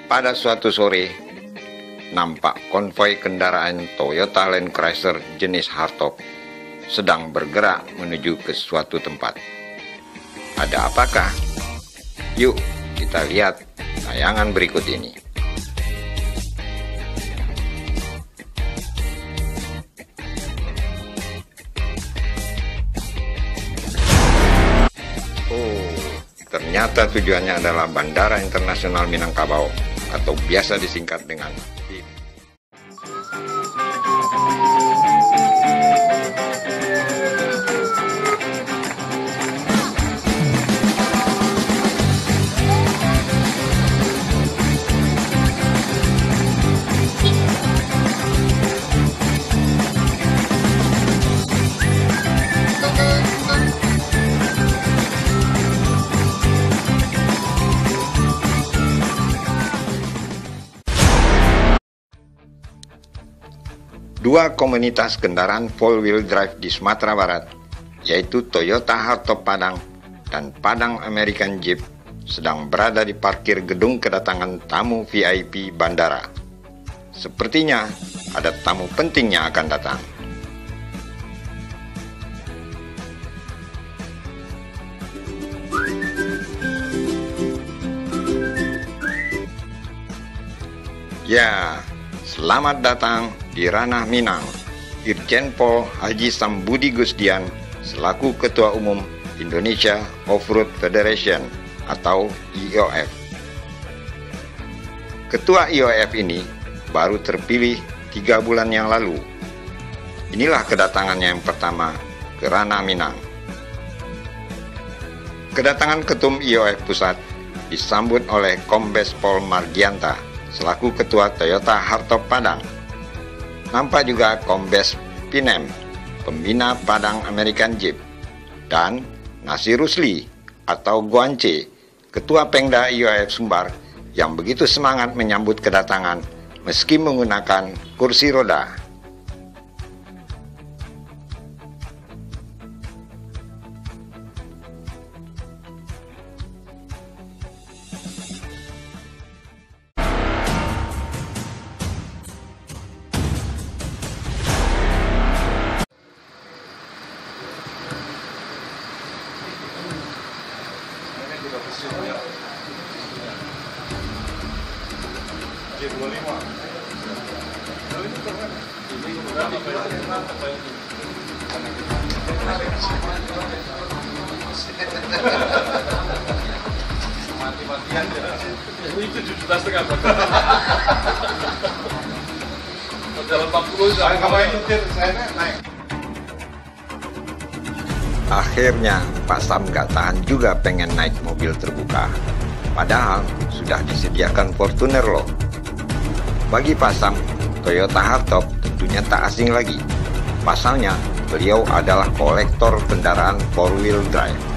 Pada suatu sore, nampak konvoi kendaraan Toyota Land Cruiser jenis hardtop sedang bergerak menuju ke suatu tempat. Ada apakah? Yuk kita lihat tayangan berikut ini. Ternyata tujuannya adalah Bandara Internasional Minangkabau atau biasa disingkat dengan BIM. Dua komunitas kendaraan four-wheel drive di Sumatera Barat, yaitu Toyota Hardtop Padang dan Padang American Jeep, sedang berada di parkir gedung kedatangan tamu VIP bandara. Sepertinya ada tamu penting yang akan datang. Ya, selamat datang di Ranah Minang, Irjen Pol Haji Sambudi Gusdian selaku Ketua Umum Indonesia Off-Road Federation atau IOF. Ketua IOF ini baru terpilih 3 bulan yang lalu. Inilah kedatangannya yang pertama ke Ranah Minang. Kedatangan Ketum IOF Pusat disambut oleh Kombes Pol Mardianta selaku Ketua Toyota Hardtop Padang. Nampak juga Kombes Pinem, Pembina Padang American Jeep, dan Nasir Rusli atau Guance, Ketua Pengda IOF Sumbar yang begitu semangat menyambut kedatangan meski menggunakan kursi roda. Itu 17,5 dalam 40 saya naik. Akhirnya Pak Sam gak tahan juga pengen naik mobil terbuka. Padahal sudah disediakan Fortuner loh. Bagi Pak Sam, Toyota Hardtop tentunya tak asing lagi. Pasalnya, beliau adalah kolektor kendaraan four-wheel drive.